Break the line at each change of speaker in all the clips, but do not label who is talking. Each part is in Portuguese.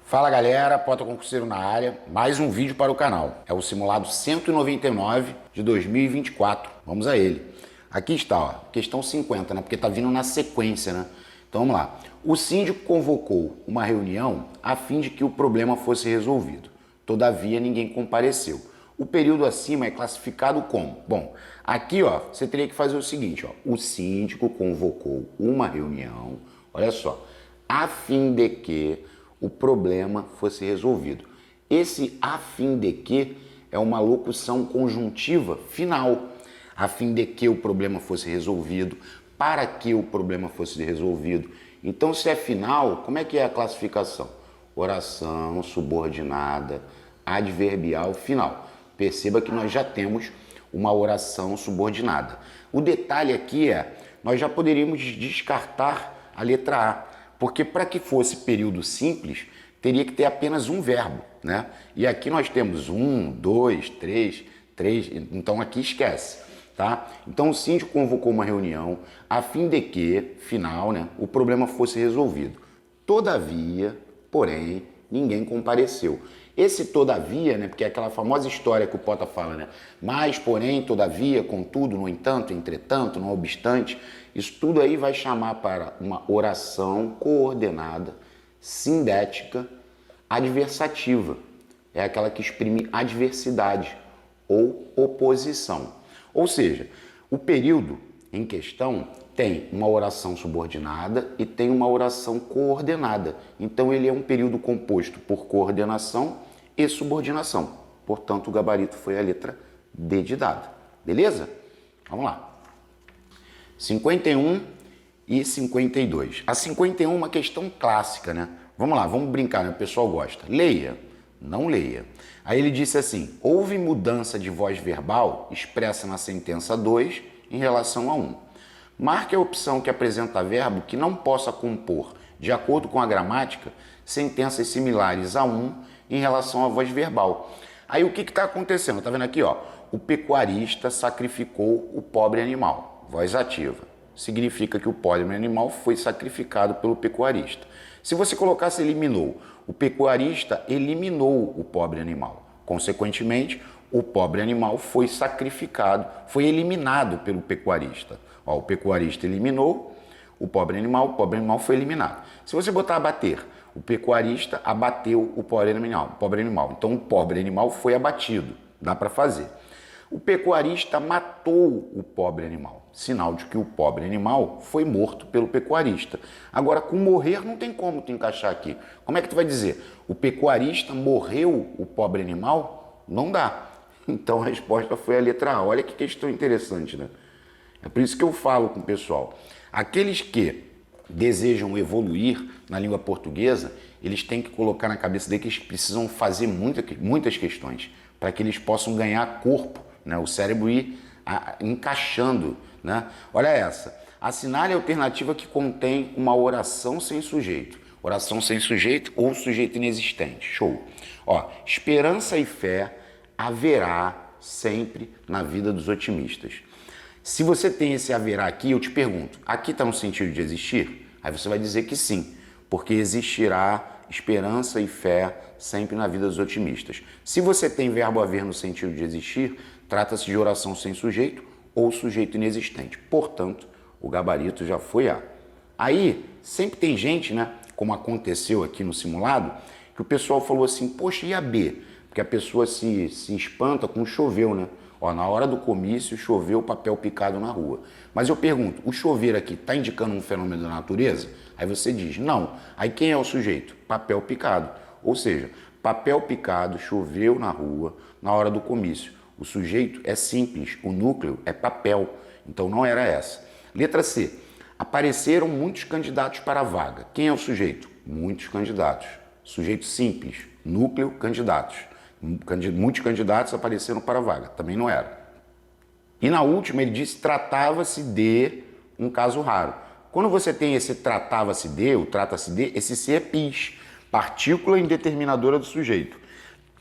Fala galera, Pota Concurseiro na área, mais um vídeo para o canal. É o simulado 199 de 2024, vamos a ele. Aqui está, ó, questão 50, né? Porque tá vindo na sequência, né? Então vamos lá. O síndico convocou uma reunião a fim de que o problema fosse resolvido. Todavia, ninguém compareceu. O período acima é classificado como? Bom, aqui ó, você teria que fazer o seguinte, ó. O síndico convocou uma reunião, olha só, a fim de que o problema fosse resolvido. Esse a fim de que é uma locução conjuntiva final. A fim de que o problema fosse resolvido, para que o problema fosse resolvido. Então, se é final, como é que é a classificação? Oração subordinada, adverbial final. Perceba que nós já temos uma oração subordinada. O detalhe aqui é, nós já poderíamos descartar a letra A, porque para que fosse período simples, teria que ter apenas um verbo, né? E aqui nós temos 1, 2, 3, então aqui esquece, tá? Então o síndico convocou uma reunião a fim de que, final, né, o problema fosse resolvido. Todavia, porém, ninguém compareceu. Esse todavia, né, porque é aquela famosa história que o Pota fala, né? Mas, porém, todavia, contudo, no entanto, entretanto, não obstante, isso tudo aí vai chamar para uma oração coordenada, sindética, adversativa. É aquela que exprime adversidade ou oposição. Ou seja, o período em questão tem uma oração subordinada e tem uma oração coordenada. Então ele é um período composto por coordenação e subordinação. Portanto, o gabarito foi a letra D de dado. Beleza? Vamos lá. 51 e 52. A 51 é uma questão clássica, né? Vamos lá, vamos brincar, né? O pessoal gosta. Leia, não leia. Aí ele disse assim, houve mudança de voz verbal expressa na sentença 2 em relação a 1. Marque a opção que apresenta verbo que não possa compor, de acordo com a gramática, sentenças similares a 1 em relação à voz verbal. Aí o que está acontecendo? Tá vendo aqui, ó? O pecuarista sacrificou o pobre animal. Voz ativa. Significa que o pobre animal foi sacrificado pelo pecuarista. Se você colocasse eliminou, o pecuarista eliminou o pobre animal. Consequentemente, o pobre animal foi sacrificado, foi eliminado pelo pecuarista. Ó, o pecuarista eliminou o pobre animal foi eliminado. Se você botar abater, o pecuarista abateu o pobre animal. Então o pobre animal foi abatido, dá para fazer. O pecuarista matou o pobre animal, sinal de que o pobre animal foi morto pelo pecuarista. Agora, com morrer não tem como tu encaixar aqui. Como é que tu vai dizer? O pecuarista morreu o pobre animal? Não dá. Então a resposta foi a letra A. Olha que questão interessante, né? É por isso que eu falo com o pessoal. Aqueles que desejam evoluir na língua portuguesa, eles têm que colocar na cabeça deles que eles precisam fazer muitas questões para que eles possam ganhar corpo, né? O cérebro ir encaixando, né? Olha essa. Assinale a alternativa que contém uma oração sem sujeito. Oração sem sujeito ou sujeito inexistente. Show. Ó, esperança e fé haverá sempre na vida dos otimistas. Se você tem esse haverá aqui, eu te pergunto, aqui está no sentido de existir? Aí você vai dizer que sim, porque existirá esperança e fé sempre na vida dos otimistas. Se você tem verbo haver no sentido de existir, trata-se de oração sem sujeito ou sujeito inexistente. Portanto, o gabarito já foi A. Aí, sempre tem gente, né, como aconteceu aqui no simulado, que o pessoal falou assim, poxa, e a B? Porque a pessoa se espanta com choveu, né? Ó, na hora do comício, choveu papel picado na rua. Mas eu pergunto, o chover aqui está indicando um fenômeno da natureza? Aí você diz, não. Aí quem é o sujeito? Papel picado. Ou seja, papel picado, choveu na rua, na hora do comício. O sujeito é simples, o núcleo é papel. Então não era essa. Letra C. Apareceram muitos candidatos para a vaga. Quem é o sujeito? Muitos candidatos. Sujeito simples, núcleo, candidatos. Muitos candidatos apareceram para a vaga, também não era. E na última ele disse tratava-se de um caso raro. Quando você tem esse tratava-se de, o trata-se de, esse se é pis, partícula indeterminadora do sujeito.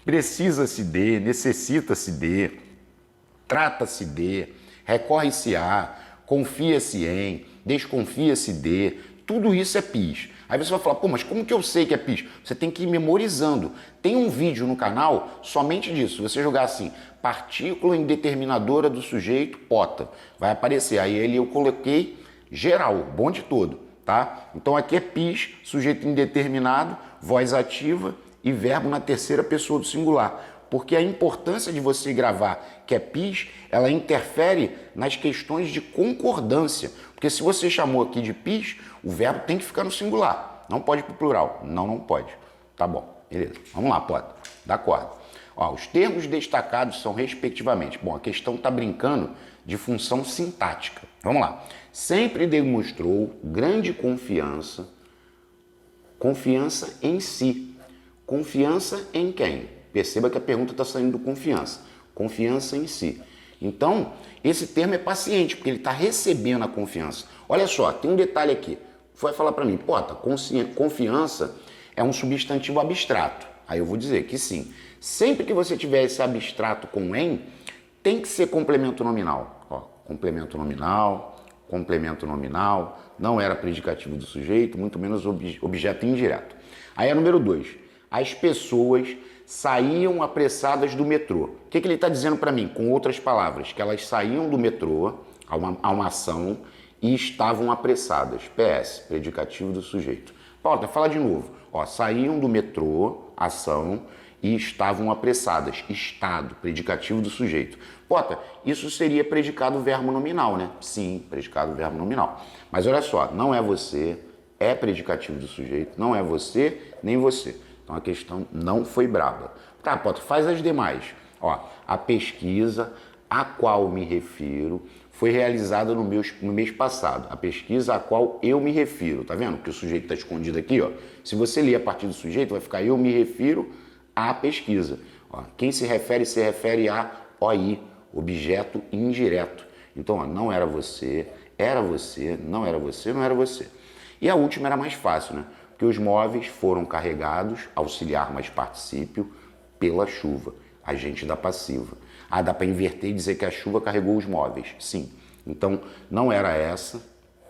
Precisa-se de, necessita-se de, trata-se de, recorre-se a, confia-se em, desconfia-se de, tudo isso é pis. Aí você vai falar, pô, mas como que eu sei que é pis? Você tem que ir memorizando. Tem um vídeo no canal somente disso. Se você jogar assim, partícula indeterminadora do sujeito, pota, vai aparecer. Aí eu coloquei geral, o bonde todo, tá? Então aqui é pis, sujeito indeterminado, voz ativa e verbo na terceira pessoa do singular. Porque a importância de você gravar que é pis, ela interfere nas questões de concordância. Porque se você chamou aqui de pis, o verbo tem que ficar no singular. Não pode ir para o plural. Não pode. Tá bom, beleza. Vamos lá, pode. Dá corda. Ó, os termos destacados são respectivamente. Bom, a questão está brincando de função sintática. Vamos lá. Sempre demonstrou grande confiança em si. Confiança em quem? Perceba que a pergunta está saindo do confiança. Confiança em si. Então, esse termo é paciente, porque ele está recebendo a confiança. Olha só, tem um detalhe aqui. Vai falar para mim, Pota, confiança é um substantivo abstrato. Aí eu vou dizer que sim. Sempre que você tiver esse abstrato com em, tem que ser complemento nominal. Ó, complemento nominal, não era predicativo do sujeito, muito menos objeto indireto. Aí é número 2. As pessoas saíam apressadas do metrô. O que ele está dizendo para mim? Com outras palavras, que elas saíam do metrô a uma ação e estavam apressadas. PS, predicativo do sujeito. Paulo, fala de novo. Ó, saíam do metrô, ação, e estavam apressadas. Estado, predicativo do sujeito. Pota, isso seria predicado verbo nominal, né? Sim, predicado verbo nominal. Mas olha só, não é você, é predicativo do sujeito, não é você, nem você. Então a questão não foi braba. Tá, Pota, faz as demais. Ó, a pesquisa a qual me refiro foi realizada no mês passado. A pesquisa a qual eu me refiro. Tá vendo que o sujeito está escondido aqui? Ó. Se você ler a partir do sujeito, vai ficar eu me refiro à pesquisa. Ó, quem se refere a OI, objeto indireto. Então, ó, não era você, não era você, não era você. E a última era mais fácil, né? Porque os móveis foram carregados, auxiliar mais particípio, pela chuva, agente da passiva. Ah, dá para inverter e dizer que a chuva carregou os móveis. Sim. Então, não era essa,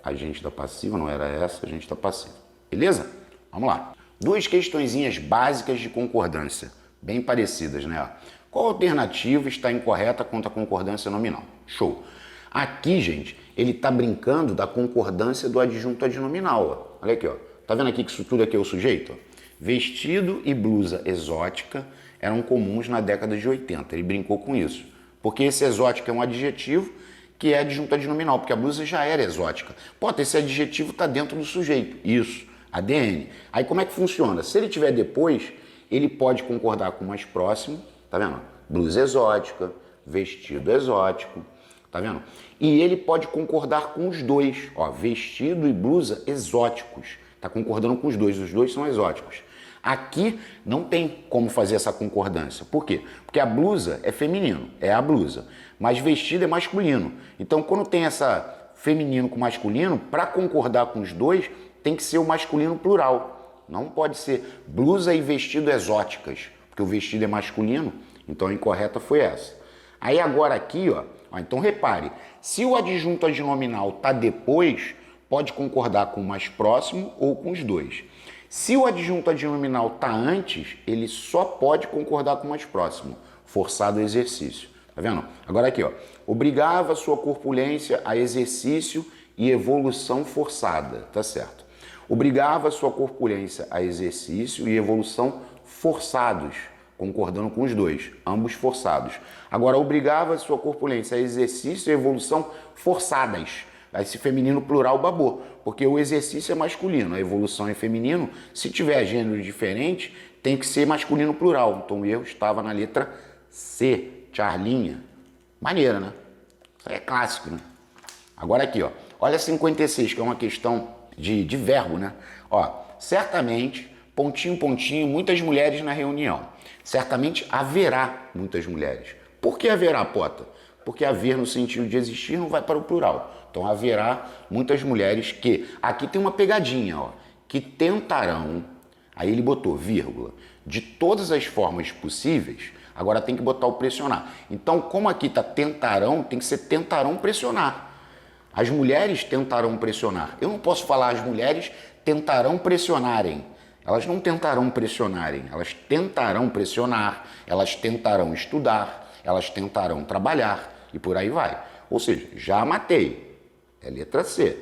agente da passiva, não era essa, agente da passiva. Beleza? Vamos lá. 2 questõezinhas básicas de concordância, bem parecidas, né? Qual alternativa está incorreta quanto à concordância nominal? Show. Aqui, gente, ele está brincando da concordância do adjunto adnominal. Ó. Olha aqui, ó. Tá vendo aqui que isso tudo aqui é o sujeito? Vestido e blusa exótica eram comuns na década de 80. Ele brincou com isso. Porque esse exótico é um adjetivo que é adjunto adnominal, porque a blusa já era exótica. Pô, esse adjetivo está dentro do sujeito. Isso, ADN. Aí como é que funciona? Se ele tiver depois, ele pode concordar com o mais próximo, tá vendo? Blusa exótica, vestido exótico, tá vendo? E ele pode concordar com os dois, ó, vestido e blusa exóticos. Tá concordando com os dois são exóticos. Aqui não tem como fazer essa concordância. Por quê? Porque a blusa é feminino, é a blusa, mas vestido é masculino. Então, quando tem essa feminino com masculino, para concordar com os dois, tem que ser o masculino plural. Não pode ser blusa e vestido exóticas, porque o vestido é masculino, então a incorreta foi essa. Aí agora aqui, ó, então repare, se o adjunto adnominal está depois, pode concordar com o mais próximo ou com os dois. Se o adjunto adnominal está antes, ele só pode concordar com o mais próximo, forçado o exercício. Tá vendo? Agora aqui, ó, obrigava sua corpulência a exercício e evolução forçada, tá certo? Obrigava sua corpulência a exercício e evolução forçados, concordando com os dois, ambos forçados. Agora, obrigava sua corpulência a exercício e evolução forçadas. Esse feminino plural babou, porque o exercício é masculino, a evolução é feminino. Se tiver gênero diferente, tem que ser masculino plural. Então o erro estava na letra C, Charlinha. Maneira, né? Isso aí é clássico, né? Agora aqui, ó. Olha 56, que é uma questão de verbo, né? Ó, certamente, pontinho, pontinho, muitas mulheres na reunião. Certamente haverá muitas mulheres. Por que haverá, Pota? Porque haver no sentido de existir não vai para o plural. Então haverá muitas mulheres que... Aqui tem uma pegadinha, ó. Que tentarão... Aí ele botou vírgula. De todas as formas possíveis, agora tem que botar o pressionar. Então, como aqui está tentarão, tem que ser tentarão pressionar. As mulheres tentarão pressionar. Eu não posso falar as mulheres tentarão pressionarem. Elas não tentarão pressionarem, elas tentarão pressionar, elas tentarão estudar, elas tentarão trabalhar e por aí vai. Ou seja, já matei. É letra C.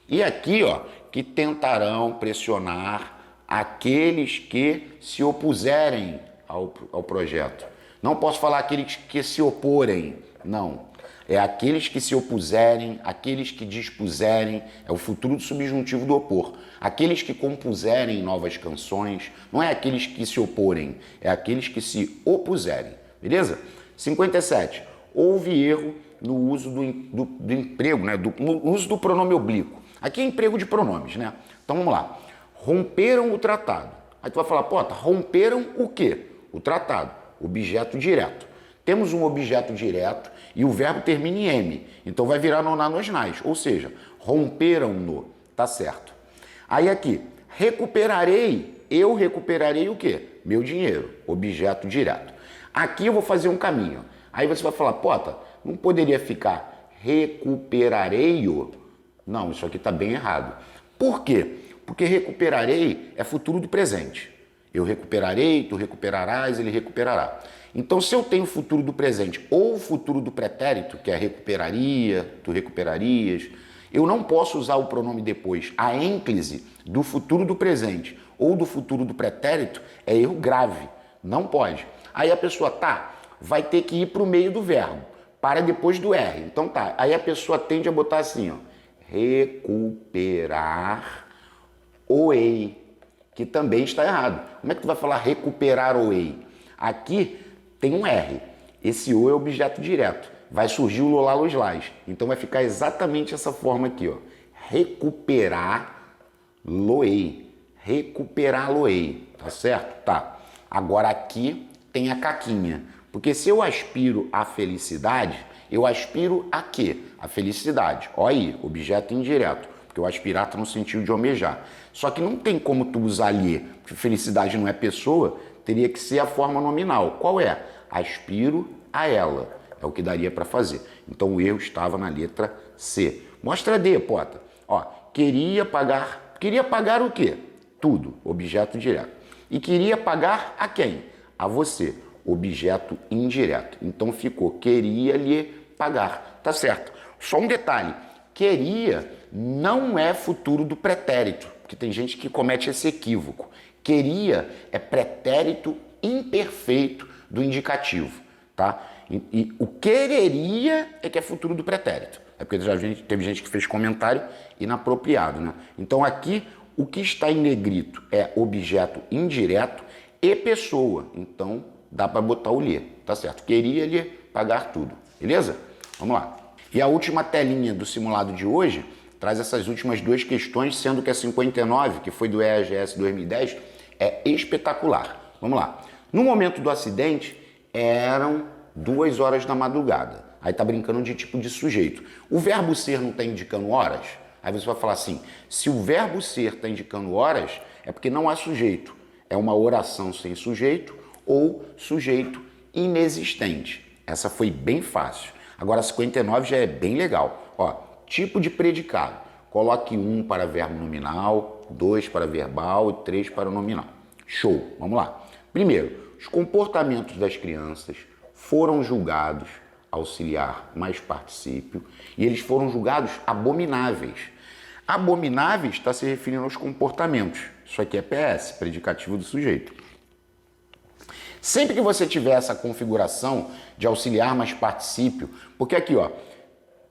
E aqui, ó, que tentarão pressionar aqueles que se opuserem ao projeto. Não posso falar aqueles que se oporem, não. É aqueles que se opuserem, aqueles que dispuserem, é o futuro do subjuntivo do opor. Aqueles que compuserem novas canções, não é aqueles que se oporem, é aqueles que se opuserem, beleza? 57. Houve erro no uso do emprego, né? No uso do pronome oblíquo. Aqui é emprego de pronomes, né? Então vamos lá. Romperam o tratado. Aí tu vai falar, pô, romperam o quê? O tratado, objeto direto. Temos um objeto direto e o verbo termina em M, então vai virar nonar nos nais, ou seja, romperam-no, tá certo. Aí aqui, recuperarei, eu recuperarei o quê? Meu dinheiro, objeto direto. Aqui eu vou fazer um caminho, aí você vai falar, Pota, não poderia ficar recuperarei-o? Não, isso aqui tá bem errado. Por quê? Porque recuperarei é futuro do presente. Eu recuperarei, tu recuperarás, ele recuperará. Então, se eu tenho futuro do presente ou futuro do pretérito, que é recuperaria, tu recuperarias, eu não posso usar o pronome depois. A ênclise do futuro do presente ou do futuro do pretérito é erro grave. Não pode. Aí a pessoa, vai ter que ir para o meio do verbo, para depois do R. Então tá, aí a pessoa tende a botar assim, ó, recuperar-o-ei, que também está errado. Como é que tu vai falar recuperar-o-ei? Aqui tem um R. Esse O é objeto direto. Vai surgir o lolá los lás. Então vai ficar exatamente essa forma aqui, ó. Recuperar-lo-ei. Recuperar-lo-ei. Tá certo? Tá. Agora aqui tem a caquinha. Porque se eu aspiro à felicidade, eu aspiro a quê? A felicidade. Olha aí, objeto indireto. Porque o aspirar está no sentido de almejar. Só que não tem como tu usar ali, porque felicidade não é pessoa, teria que ser a forma nominal. Qual é? Aspiro a ela. É o que daria para fazer. Então o erro estava na letra C. Mostra D, Pota. Ó, queria pagar o quê? Tudo, objeto direto. E queria pagar a quem? A você, objeto indireto. Então ficou queria lhe pagar. Tá certo. Só um detalhe. Queria não é futuro do pretérito, porque tem gente que comete esse equívoco. Queria é pretérito imperfeito do indicativo, tá? E o quereria é que é futuro do pretérito. É porque já teve gente que fez comentário inapropriado, né? Então aqui o que está em negrito é objeto indireto e pessoa. Então dá para botar o lhe, tá certo? Queria lhe pagar tudo, beleza? Vamos lá. E a última telinha do simulado de hoje traz essas últimas duas questões, sendo que a 59, que foi do EAGS 2010, é espetacular. Vamos lá. No momento do acidente, eram 2 horas da madrugada. Aí tá brincando de tipo de sujeito. O verbo ser não está indicando horas? Aí você vai falar assim, se o verbo ser está indicando horas, é porque não há sujeito. É uma oração sem sujeito ou sujeito inexistente. Essa foi bem fácil. Agora a 59 já é bem legal. Ó, tipo de predicado. Coloque 1 para verbo nominal, 2 para verbal e 3 para nominal. Show, vamos lá. Primeiro, os comportamentos das crianças foram julgados auxiliar mais particípio e eles foram julgados abomináveis. Abomináveis está se referindo aos comportamentos. Isso aqui é PS, predicativo do sujeito. Sempre que você tiver essa configuração de auxiliar mais particípio, porque aqui, ó,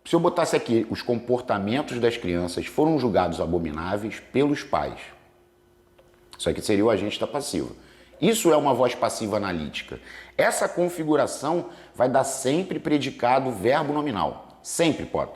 se eu botasse aqui os comportamentos das crianças foram julgados abomináveis pelos pais. Isso aqui seria o agente da passiva. Isso é uma voz passiva analítica. Essa configuração vai dar sempre predicado verbo nominal. Sempre, pode.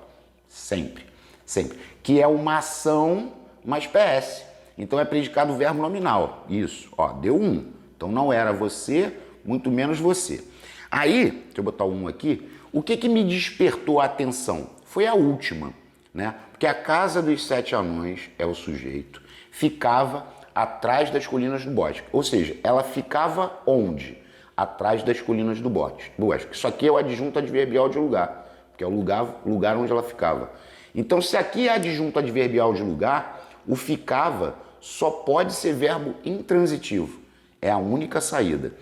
Sempre. Sempre. Que é uma ação mais PS. Então é predicado verbo nominal. Isso. Ó, deu 1. Então não era você, muito menos você. Aí, deixa eu botar o 1 aqui. O que me despertou a atenção? Foi a última, né? Porque a casa dos 7 anões é o sujeito. Ficava atrás das colinas do bosque. Ou seja, ela ficava onde? Atrás das colinas do bosque. Isso aqui é o adjunto adverbial de lugar, que é o lugar onde ela ficava. Então, se aqui é adjunto adverbial de lugar, o ficava só pode ser verbo intransitivo. É a única saída.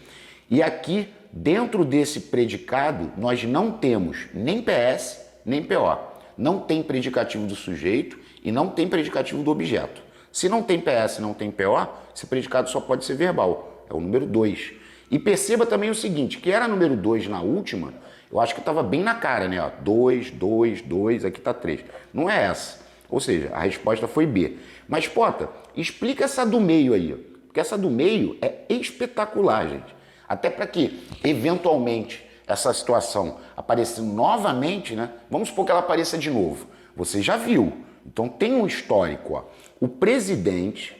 E aqui, dentro desse predicado, nós não temos nem PS, nem PO. Não tem predicativo do sujeito e não tem predicativo do objeto. Se não tem PS e não tem PO, esse predicado só pode ser verbal. É o número 2. E perceba também o seguinte, que era número 2 na última, eu acho que estava bem na cara, né? 2, 2, 2, aqui está 3. Não é essa. Ou seja, a resposta foi B. Mas, Pota, explica essa do meio aí. Porque essa do meio é espetacular, gente. Até para que, eventualmente, essa situação aparecendo novamente, né? Vamos supor que ela apareça de novo. Você já viu. Então tem um histórico, ó. O presidente,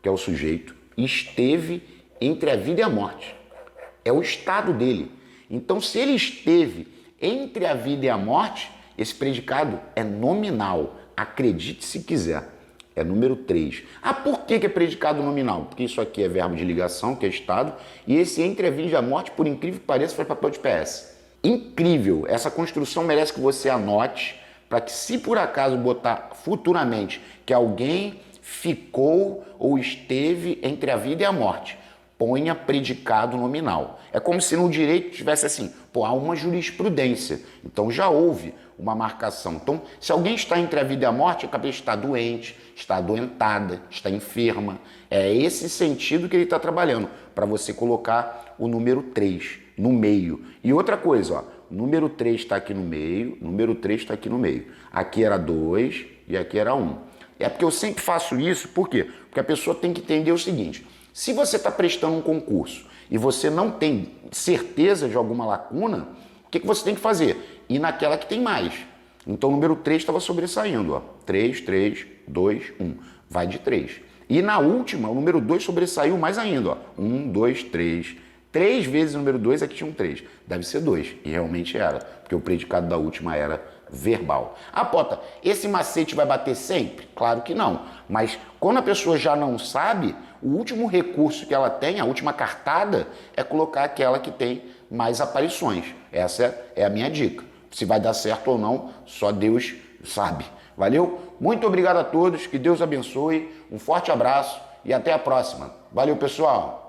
que é o sujeito, esteve entre a vida e a morte. É o estado dele. Então, se ele esteve entre a vida e a morte, esse predicado é nominal. Acredite se quiser. É número 3. Ah, por que é predicado nominal? Porque isso aqui é verbo de ligação, que é estado, e esse entre a vida e a morte, por incrível que pareça, faz papel de PS. Incrível! Essa construção merece que você anote, para que se por acaso botar futuramente que alguém ficou ou esteve entre a vida e a morte, ponha predicado nominal. É como se no direito tivesse assim, há uma jurisprudência, então já houve uma marcação. Então, se alguém está entre a vida e a morte, é que a pessoa está doente, está adoentada, está enferma. É esse sentido que ele está trabalhando, para você colocar o número 3 no meio. E outra coisa, ó, número 3 está aqui no meio, número 3 está aqui no meio. Aqui era 2 e aqui era 1. É porque eu sempre faço isso, por quê? Porque a pessoa tem que entender o seguinte, se você está prestando um concurso e você não tem certeza de alguma lacuna, o que você tem que fazer? Ir naquela que tem mais. Então o número 3 estava sobressaindo, ó. 3, 3, 2, 1. Vai de 3. E na última, o número 2 sobressaiu mais ainda, ó. 1, 2, 3. 3 vezes o número 2 aqui tinha um 3. Deve ser 2. E realmente era, porque o predicado da última era verbal. Ah, Pota, esse macete vai bater sempre? Claro que não. Mas quando a pessoa já não sabe, o último recurso que ela tem, a última cartada, é colocar aquela que tem mais aparições. Essa é a minha dica. Se vai dar certo ou não, só Deus sabe. Valeu? Muito obrigado a todos, que Deus abençoe, um forte abraço e até a próxima. Valeu, pessoal!